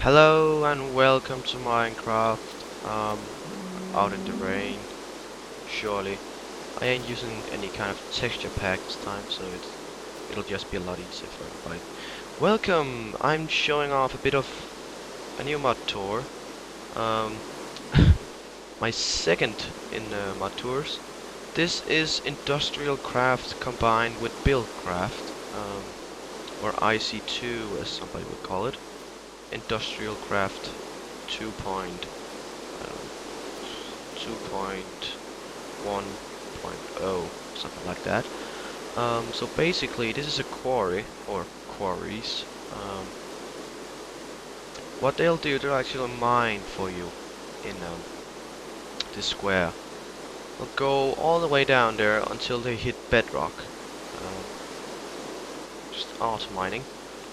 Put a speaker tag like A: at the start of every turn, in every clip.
A: Hello and welcome to Minecraft. Out in the rain, surely. I ain't using any kind of texture pack this time, so it'll just be a lot easier for everybody. Welcome! I'm showing off a bit of a new mod tour. Um, my second in mod tours. This is Industrial Craft combined with Buildcraft, or IC2 as somebody would call it. Industrial Craft 2. 2.1.0, something like that. So basically, this is a quarry, or quarries. What they'll do, they'll actually mine for you in this square. They'll go all the way down there until they hit bedrock. Just auto mining.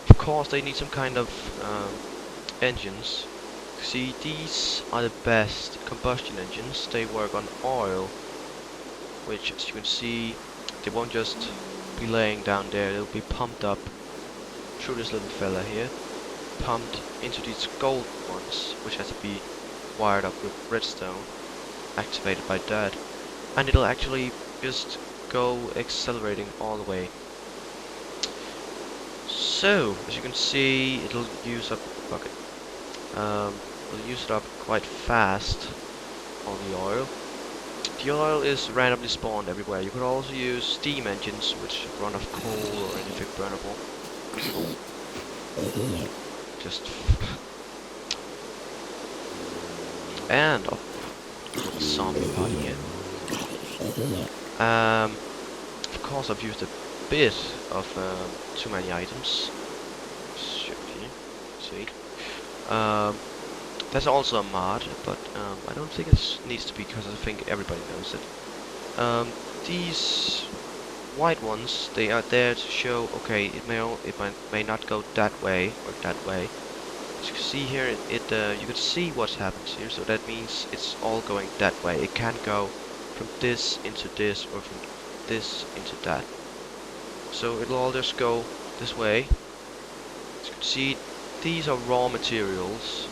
A: Of course, they need some kind of engines. See, these are the best combustion engines. They work on oil, which, as you can see, they won't just be laying down there. They'll be pumped up through this little fella here, pumped into these gold ones, which has to be wired up with redstone, activated by that, and it'll actually just go accelerating all the way. So, as you can see, it'll use up the bucket. We'll use it up quite fast, all the oil. The oil is randomly spawned everywhere. You could also use steam engines, which run off coal or anything burnable. Just... and... oh, zombie party here. Of course I've used a bit of too many items. Should be. See. That's also a mod, but I don't think it needs to be because I think everybody knows it. These white ones, they are there to show, okay, it may not go that way or that way. As you can see here, you can see what happens here, so that means it's all going that way. It can't go from this into this or from this into that. So it'll all just go this way. As you can see, these are raw materials.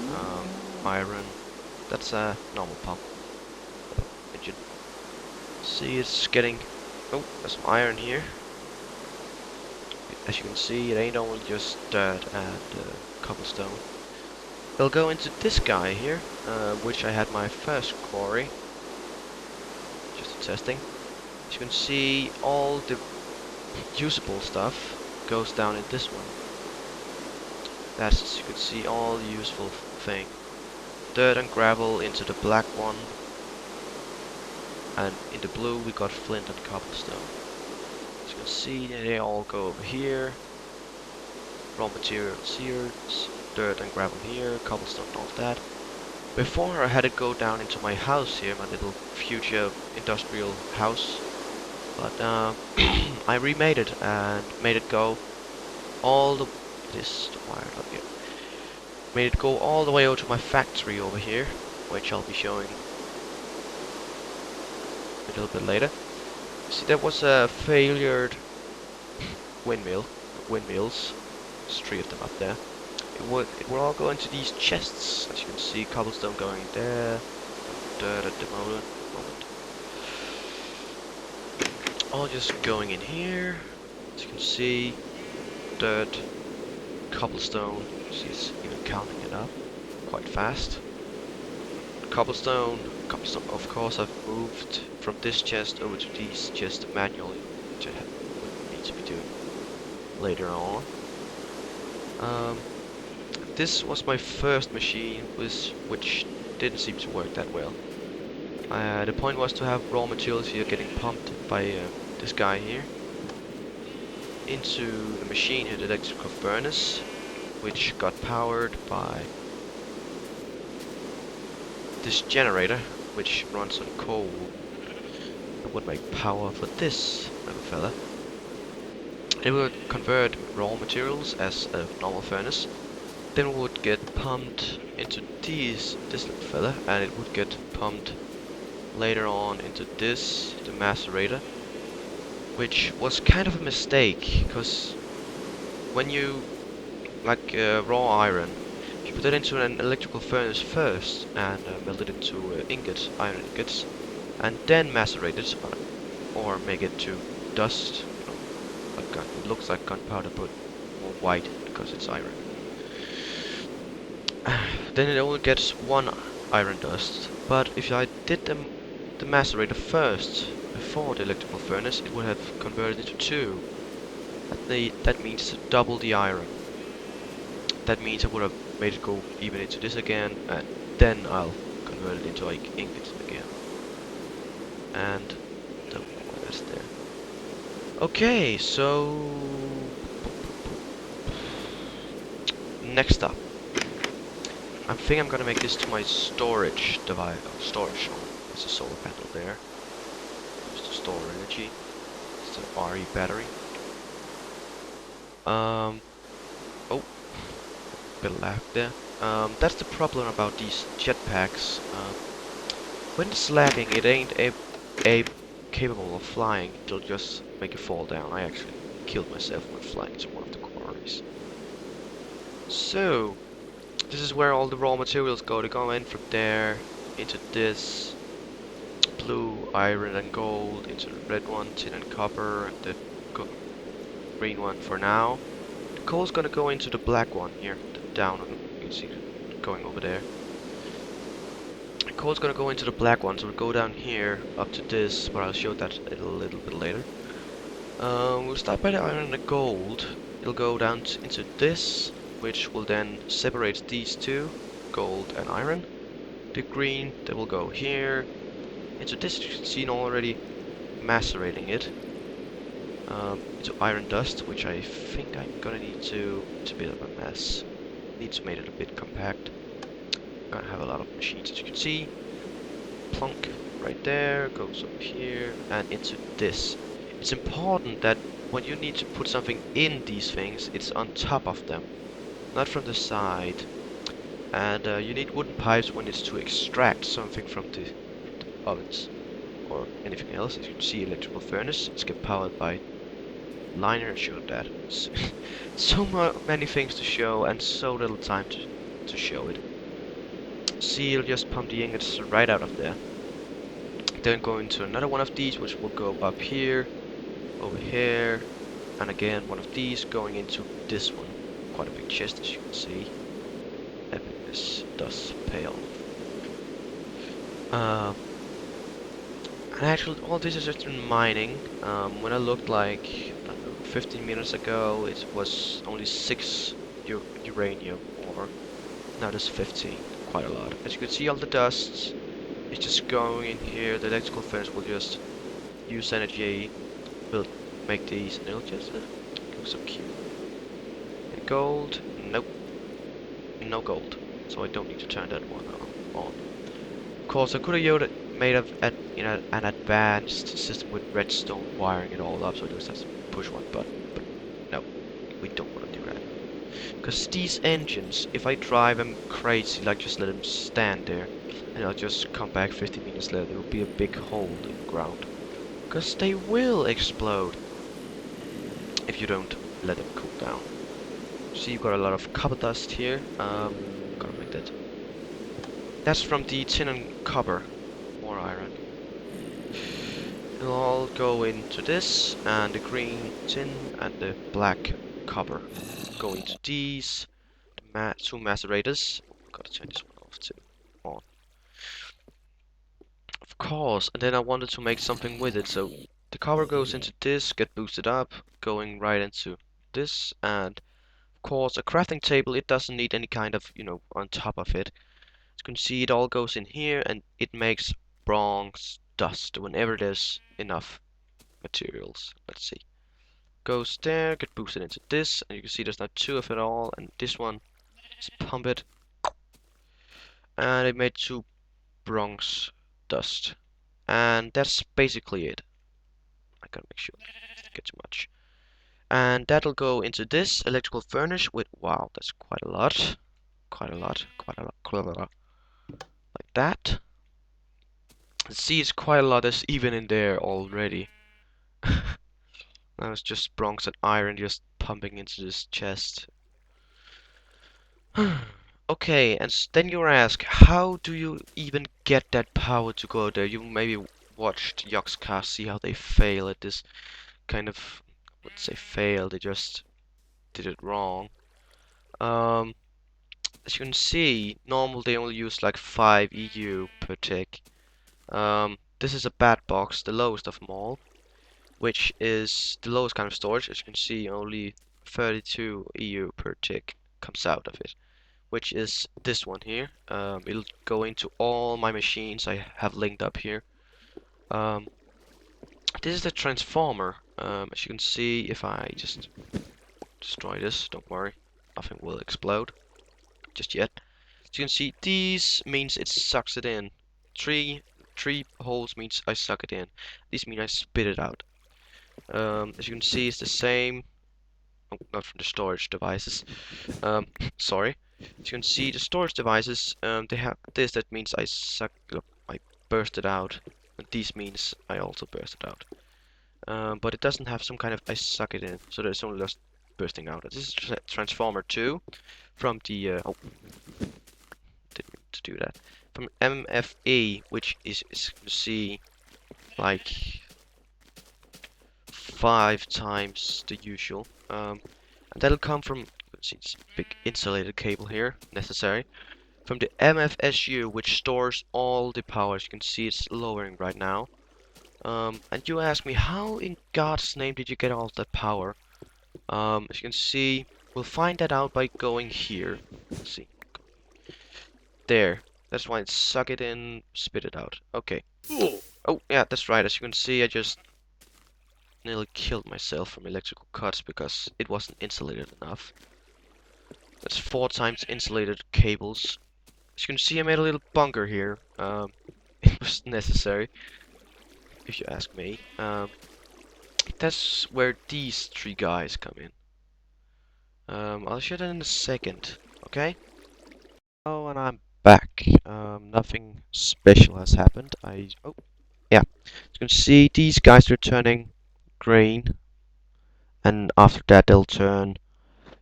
A: Iron. That's a normal pump engine. See, it's getting... oh, there's some iron here. As you can see, it ain't only just dirt and cobblestone. We'll go into this guy here, which I had my first quarry. Just testing. As you can see, all the usable stuff goes down in this one. That's, as you can see, all the useful thing. Dirt and gravel into the black one, and in the blue we got flint and cobblestone. As you can see, they all go over here. Raw materials here, dirt and gravel here, cobblestone and all that. Before I had it go down into my house here, my little future industrial house, but I remade it and made it go all the... this wired up here. Made it go all the way over to my factory over here, which I'll be showing a little bit later. See, there was a failured windmills. There's 3 of them up there. It will all go into these chests, as you can see, cobblestone going in there, dirt at the moment. All just going in here, as you can see, dirt, cobblestone. She's even counting it up quite fast. Cobblestone, of course I've moved from this chest over to these chests manually, which I would need to be doing later on. This was my first machine, which didn't seem to work that well. The point was to have raw materials here getting pumped by this guy here into the machine here, the electrical furnace, which got powered by this generator, which runs on coal. It would make power for this little fella. It would convert raw materials as a normal furnace. Then it would get pumped into this little fella, and it would get pumped later on into this, the macerator, which was kind of a mistake, because when you, like raw iron, you put that into an electrical furnace first and melt it into iron ingots, and then macerate it or make it to dust. You know, like it looks like gunpowder, but more white because it's iron. Then it only gets one iron dust. But if I did the macerator first before the electrical furnace, it would have converted into two. That means double the iron. That means I would have made it go even into this again, and then I'll convert it into like ingots again. And don't know why that's there. Okay, so next up, I think I'm gonna make this to my storage device. Storage. There's a solar panel there. Just to store energy. It's an RE battery. Oh, bit of lag there. That's the problem about these jetpacks. When it's lagging, it ain't capable of flying. It'll just make you fall down. I actually killed myself when flying to one of the quarries. So, this is where all the raw materials go. They go in from there into this blue, iron and gold, into the red one, tin and copper, and the green one for now. The coal's gonna go into the black one here, down on, you can see it going over there. The coal's gonna go into the black one, so we'll go down here up to this, but I'll show that a little bit later. We'll start by the iron and the gold. It'll go down into this, which will then separate these two, gold and iron. The green, that will go here. Into this, you can see already macerating it. Into iron dust, which I think I'm gonna need to... It's a bit of a mess. Needs to make it a bit compact. Gonna have a lot of machines, as you can see. Plunk, right there, goes up here, and into this. It's important that when you need to put something in these things, it's on top of them, not from the side. And you need wooden pipes when it's to extract something from the ovens or anything else. As you can see, electrical furnace. It's get powered by liner and show that. So many things to show and so little time to show it. See, you'll just pump the ingots right out of there. Then go into another one of these, which will go up here, over here, and again one of these going into this one. Quite a big chest, as you can see. Epicness does pay off. And actually, all this is just in mining. When I looked like, I don't know, 15 minutes ago, it was only 6 uranium ore. Now there's 15, quite a lot. As you can see, all the dusts is just going in here. The electrical furnace will just use energy, will make these, and it'll just go so cute. And gold, nope, no gold. So I don't need to turn that one on. Of course, I could have made an advanced system with redstone wiring it all up, so I just have to push one button. But no, we don't want to do that. Because these engines, if I drive them crazy, like just let them stand there, and I'll just come back 15 minutes later, there will be a big hole in the ground. Because they will explode if you don't let them cool down. See, you've got a lot of copper dust here. Gotta make that. That's from the tin and copper. More iron. It'll all go into this, and the green tin and the black copper go into these. Two macerators. Gotta turn this one off too. On. Of course, and then I wanted to make something with it, so the copper goes into this, get boosted up, going right into this, and of course a crafting table, it doesn't need any kind of, on top of it. As you can see, it all goes in here, and it makes bronze dust whenever there's enough materials. Let's see. Goes there, get boosted into this, and you can see there's now 2 of it all, and this one, just pump it, and it made 2 bronze dust. And that's basically it. I gotta make sure I don't get too much. And that'll go into this electrical furnace with, wow, that's quite a lot. Quite a lot. Like that. See, it's quite a lot that's even in there already. Now it's just bronze and iron just pumping into this chest. Okay, and then you ask, how do you even get that power to go there? You maybe watched Yogscast, see how they fail at this kind of, let's say fail, they just did it wrong. Um, as you can see, normal they only use like 5 EU per tick. This is a bad box, the lowest of them all, which is the lowest kind of storage. As you can see, only 32 EU per tick comes out of it, which is this one here. It'll go into all my machines I have linked up here. Um, this is the transformer. As you can see, if I just destroy this, don't worry, nothing will explode just yet. As you can see, these means it sucks it in. Three holes means I suck it in. These mean I spit it out. As you can see, it's the same. Oh, not from the storage devices. Sorry. As you can see, the storage devices, they have this. That means I suck. I burst it out. And these means I also burst it out. But it doesn't have some kind of I suck it in. So there's only just bursting out. This is Transformer 2 from the. Oh, didn't mean to do that. From MFE, which is you see like 5 times the usual. And that'll come from, let's see, this big insulated cable here, necessary. From the MFSU, which stores all the power. As you can see, it's lowering right now. And you ask me, how in God's name did you get all that power? As you can see, we'll find that out by going here. Let's see. There. That's why it's suck it in, spit it out. Okay. Oh, yeah, that's right. As you can see, I just nearly killed myself from electrical cuts because it wasn't insulated enough. That's 4 times insulated cables. As you can see, I made a little bunker here. It was necessary, if you ask me. That's where these 3 guys come in. I'll show that in a second, okay? Oh, and I'm back. Nothing special has happened. Oh, yeah. As you can see, these guys are turning green, and after that they'll turn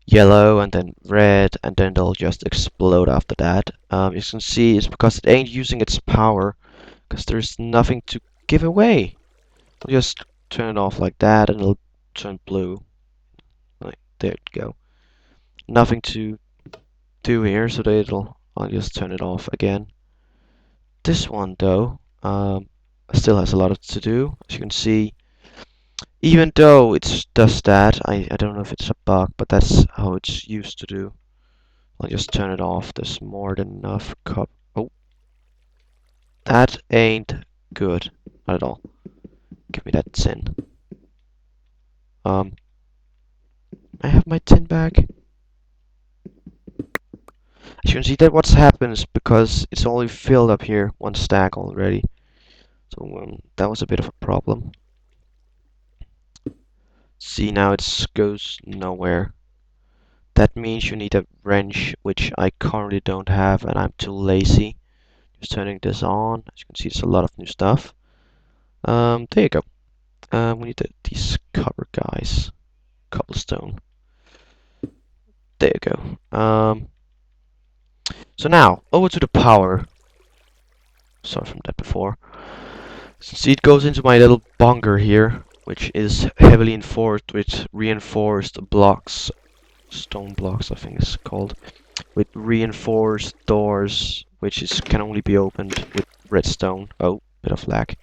A: yellow and then red, and then they'll just explode after that. You can see it's because it ain't using its power, because there's nothing to give away. I'll just turn it off like that, and it'll turn blue. Like, there you go. Nothing to do here, so I'll just turn it off again. This one though, still has a lot to do. As you can see, even though it does that, I don't know if it's a bug, but that's how it's used to do. I'll just turn it off. There's more than enough cup. Oh, that ain't good. Not at all. Give me that tin. I have my tin back. As you can see, that what happens because it's only filled up here, 1 stack already. So that was a bit of a problem. See, now it goes nowhere. That means you need a wrench, which I currently don't have, and I'm too lazy. Just turning this on. As you can see, there's a lot of new stuff. There you go. We need these cover guys. Cobblestone. There you go. So now, over to the power. Sorry from that before. See, it goes into my little bunker here, which is heavily enforced with reinforced blocks. Stone blocks, I think it's called. With reinforced doors, which can only be opened with redstone. Oh, bit of lag.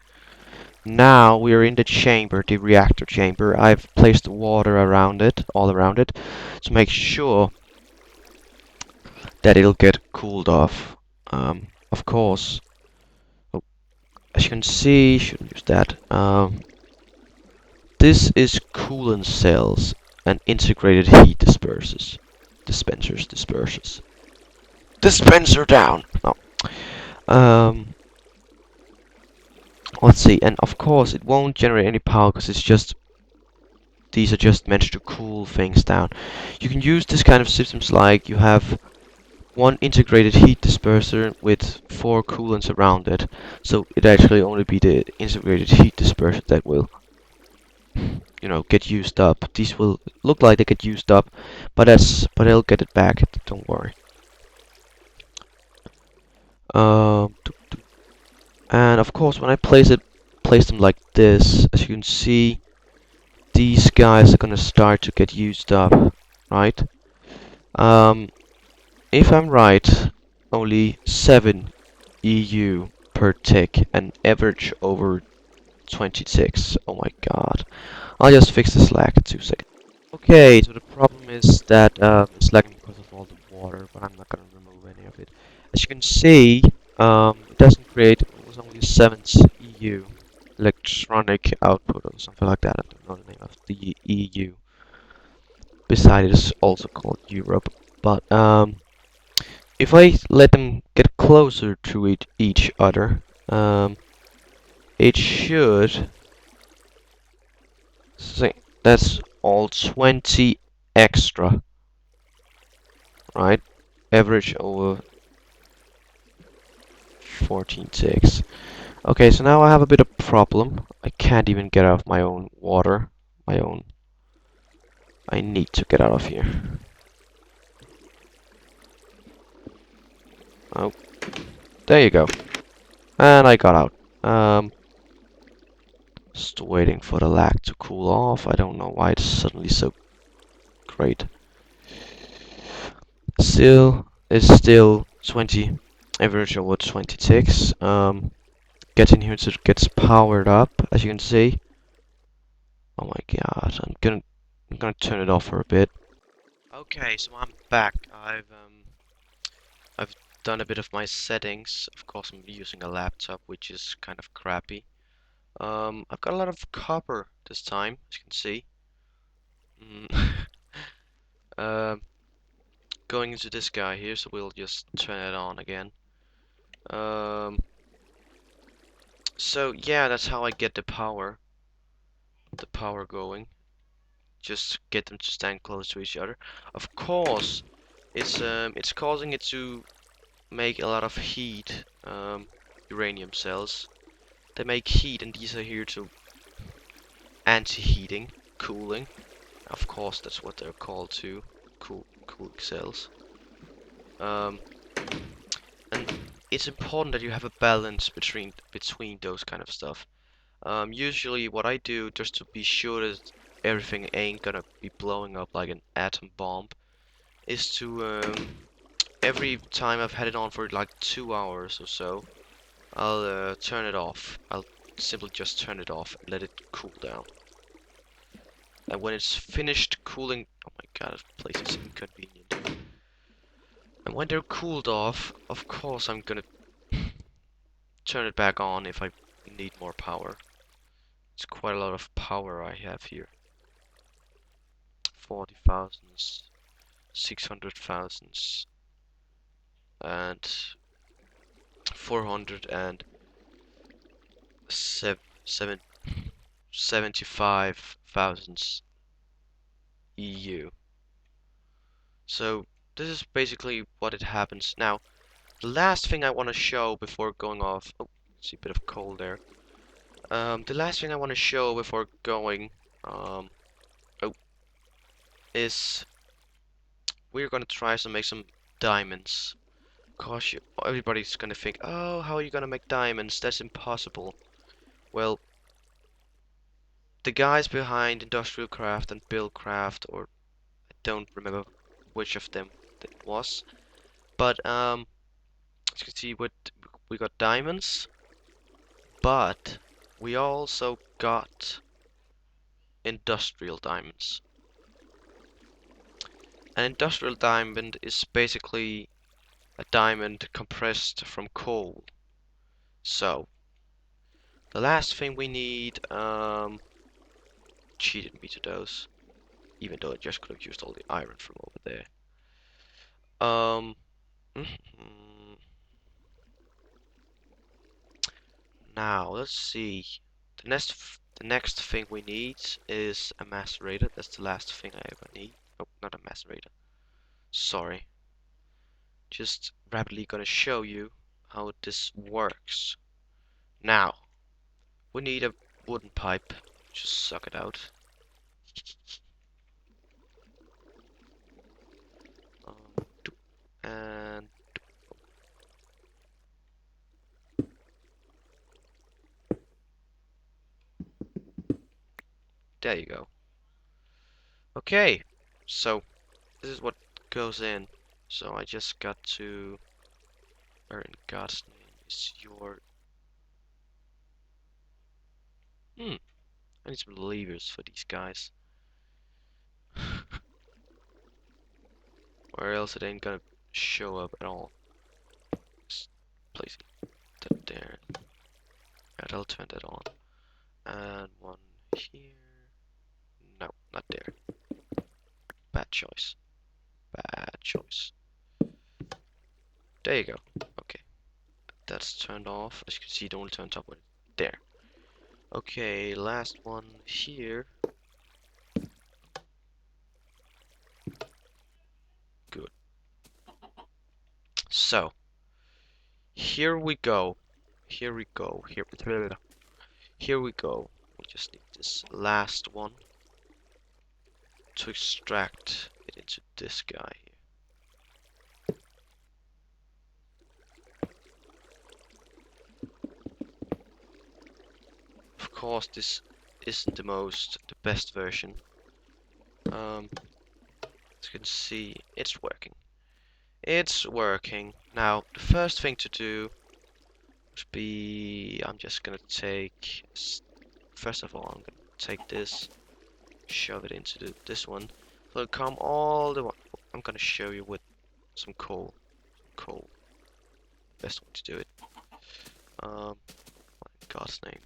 A: Now we are in the chamber, the reactor chamber. I've placed water around it, all around it, to make sure that it'll get cooled off. Of course, oh, as you can see, shouldn't use that. This is coolant cells and integrated heat dispensers. Dispenser down. Oh. Let's see, and of course it won't generate any power because these are just meant to cool things down. You can use this kind of systems like you have 1 integrated heat disperser with 4 coolants around it. So it actually only be the integrated heat disperser that will, get used up. These will look like they get used up, but they'll get it back. Don't worry. And of course, when I place them like this, as you can see, these guys are gonna start to get used up, right? Um, if I'm right, only 7 EU per tick, and average over 26. Oh my god. I'll just fix this lag in 2 seconds. Okay, so the problem is that it's lagging because of all the water, but I'm not gonna remove any of it. As you can see, it doesn't create, it was only a 7th EU electronic output or something like that. I don't know the name of the EU. Besides, it's also called Europe. But if I let them get closer to each other, it should say that's all 20 extra, right? Average over 14.6. Okay, so now I have a bit of problem. I can't even get out of my own water. My own. I need to get out of here. Oh, there you go. And I got out. Just waiting for the lag to cool off. I don't know why it's suddenly so great. It's still 20, average over 26. Getting here so it gets powered up, as you can see. Oh my god, I'm gonna turn it off for a bit. Okay, so I'm back. I've done a bit of my settings. Of course, I'm using a laptop, which is kind of crappy. I've got a lot of copper this time, as you can see. Um, going into this guy here, so we'll just turn it on again. Um, so yeah, that's how I get the power going. Just get them to stand close to each other. Of course, it's causing it to make a lot of heat. Uranium cells. They make heat, and these are here to anti-heating, cooling. Of course, that's what they're called too. Cooling cells. Um, and it's important that you have a balance between those kind of stuff. Usually what I do, just to be sure that everything ain't gonna be blowing up like an atom bomb, is to every time I've had it on for like 2 hours or so, I'll turn it off. I'll simply just turn it off and let it cool down. And when it's finished cooling, oh my god, this place is inconvenient. And when they're cooled off, of course I'm gonna turn it back on if I need more power. It's quite a lot of power I have here. 40,000, 600,000, and 475,000 EU. So this is basically what it happens. Now, the last thing I want to show before going off. Oh, see a bit of coal there. The last thing I want to show before going, oh, is we're gonna try to make some diamonds. Gosh, everybody's gonna think, oh, how are you gonna make diamonds? That's impossible. Well, the guys behind Industrial Craft and Buildcraft, or I don't remember which of them it was, but as you can see, we got diamonds, but we also got industrial diamonds. An industrial diamond is basically a diamond compressed from coal. So the last thing we need, cheated me to those, even though I just could have used all the iron from over there. Mhm. Now let's see. The next thing we need is a macerator. That's the last thing I ever need. Oh, not a macerator. Sorry. Just rapidly gonna show you how this works. Now, we need a wooden pipe. Just suck it out. Um, and There you go. Okay, so this is what goes in. So I just got to... Where in God's name is your... I need some levers for these guys. Or else it ain't gonna show up at all. Just place that there. Yeah, that'll turn that on. And one here. No, not there. Bad choice. Bad choice. There you go. Okay. That's turned off. As you can see, it only turns up when there. Okay, last one here. Good. So, here we go. Here we go. Here we go. We just need this last one to extract it into this guy here. Of course, this isn't the best version. As you can see, it's working. It's working. Now, the first thing to do would be, I'm just gonna take, first of all, I'm gonna take this, shove it into this one. So it'll come all the way. I'm gonna show you with some coal. Coal. Best way to do it. In God's name.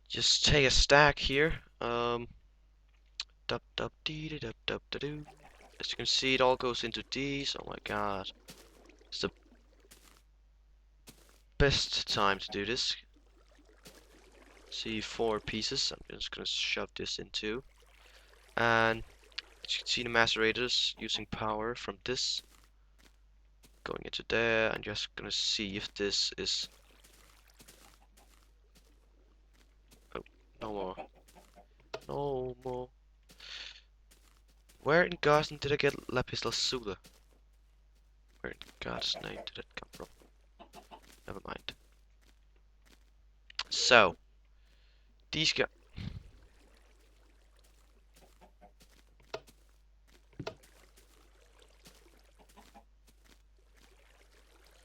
A: Just take a stack here. Dub dub dee dub dub da doo. As you can see, it all goes into these. Oh my god. It's the best time to do this. See, 4 pieces. I'm just gonna shove this into. And as you can see, the macerators using power from this going into there. I'm just gonna see if this is... Oh, no more. No more. Where in God's name did I get lapis lazuli? Where in God's name did it come from? Never mind. So, these guys...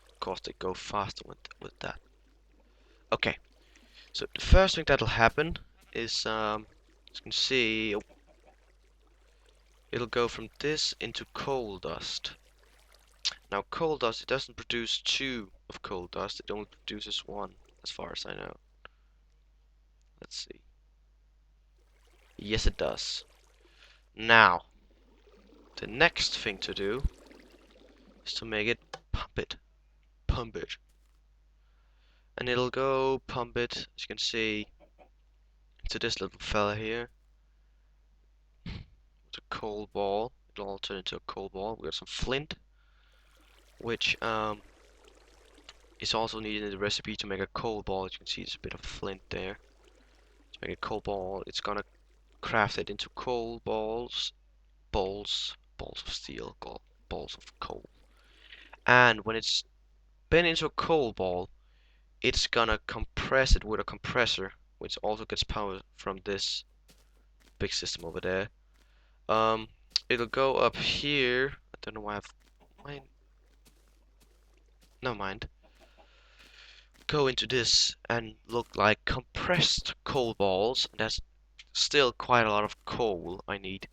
A: Of course, they go faster with that. Okay, so the first thing that'll happen is, as you can see, it'll go from this into coal dust. Now, coal dust, it doesn't produce 2 of coal dust, it only produces 1, as far as I know. Let's see. Yes, it does. Now, the next thing to do is to make it pump it. Pump it. And it'll go pump it, as you can see, into this little fella here. It's a coal ball. It'll all turn into a coal ball. We got some flint, which is also needed in the recipe to make a coal ball. As you can see, there's a bit of flint there. To make a coal ball, it's gonna craft it into coal balls, balls of steel, balls of coal. And when it's been into a coal ball, it's gonna compress it with a compressor, which also gets power from this big system over there. It'll go up here. I don't know why I've... Never mind. Go into this and look like compressed coal balls. That's still quite a lot of coal I need.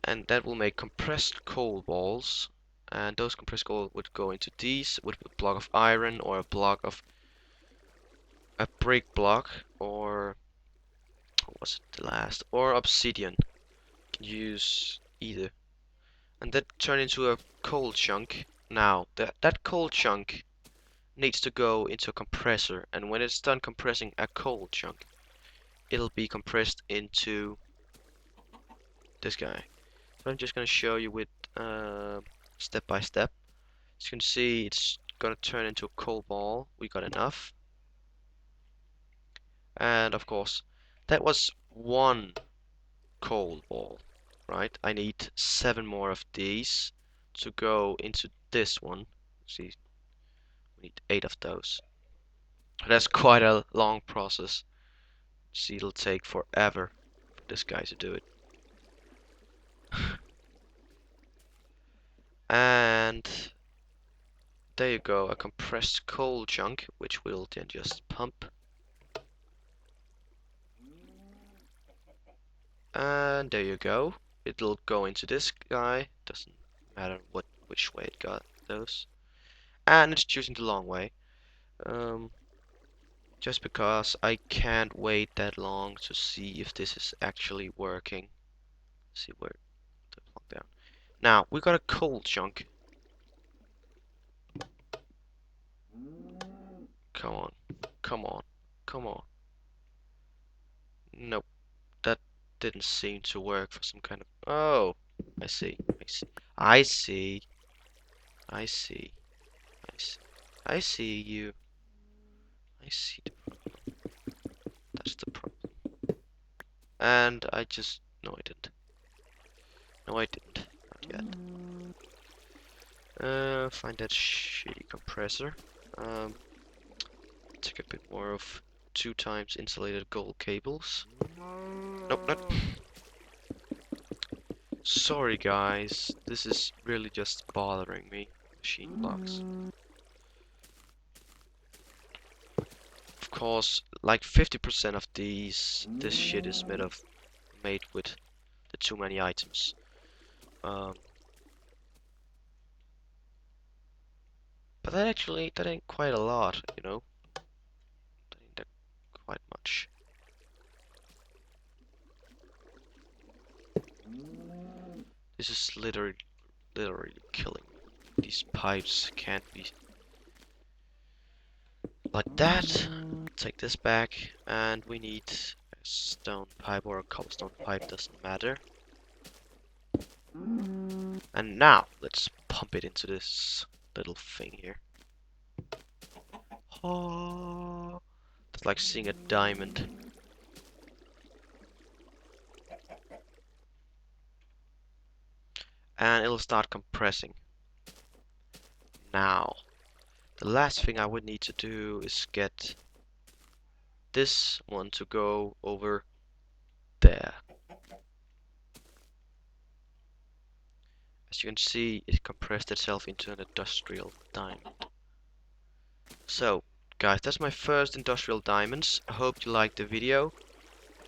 A: And that will make compressed coal balls. And those compressed coal would go into these with a block of iron or a block of... a brick block, or... what was it, the last? Or obsidian. You can use either. And that turn into a coal chunk. Now, that coal chunk needs to go into a compressor, and when it's done compressing a coal chunk, it'll be compressed into this guy. So I'm just gonna show you with step by step. As you can see, it's gonna turn into a coal ball. We got enough. And of course, that was 1 coal ball, right? I need 7 more of these to go into this one. See, we need 8 of those. That's quite a long process. See, it'll take forever for this guy to do it. And there you go, a compressed coal chunk, which we'll then just pump. And there you go. It'll go into this guy. Doesn't matter which way it goes. And it's choosing the long way. Just because I can't wait that long to see if this is actually working. See where the plug down. Now we got a coal chunk. Come on, come on, come on. Nope, that didn't seem to work for some kind of. Oh, I see, I see, I see, I see, I see, I see you. I see the problem. That's the problem. And I just no, I didn't. No, I didn't. Not yet. Find that shitty compressor. Take a bit more of 2 times insulated gold cables. Nope, not. Sorry guys, this is really just bothering me. Machine blocks. Of course, like 50% of this shit is made with the too many items. But that ain't quite a lot, you know. That ain't that quite much. This is literally killing me. These pipes can't be like that. Take this back, and we need a stone pipe or a cobblestone pipe, doesn't matter. And now let's pump it into this little thing here. Oh, it's like seeing a diamond. And it'll start compressing. Now, the last thing I would need to do is get this one to go over there. As you can see, it compressed itself into an industrial diamond. So, guys, that's my first industrial diamonds. I hope you liked the video.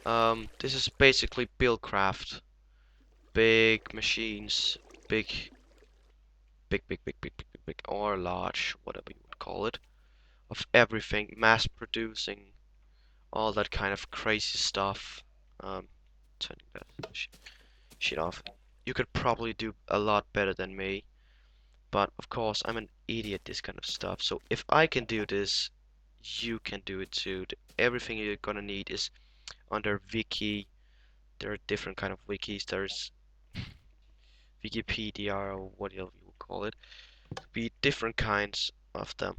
A: This is basically Buildcraft. Big machines, big, or large, whatever you would call it, of everything, mass producing, all that kind of crazy stuff. Turning that shit off. You could probably do a lot better than me, but of course I'm an idiot at this kind of stuff. So if I can do this, you can do it too. Everything you're gonna need is under wiki. There are different kind of wikis. There's Wikipedia or whatever you would call it. Be different kinds of them.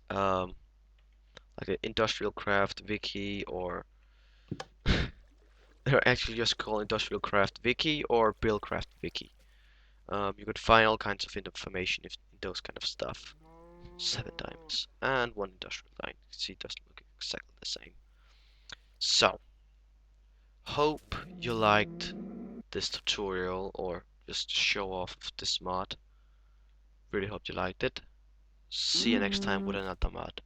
A: Like an industrial craft wiki, or they're actually just called industrial craft wiki or Buildcraft wiki. You could find all kinds of information in those kind of stuff. 7 diamonds and 1 industrial diamond. See, it doesn't look exactly the same. So, hope you liked this tutorial or just show off of this mod. Really hope you liked it. See you next time with another mod.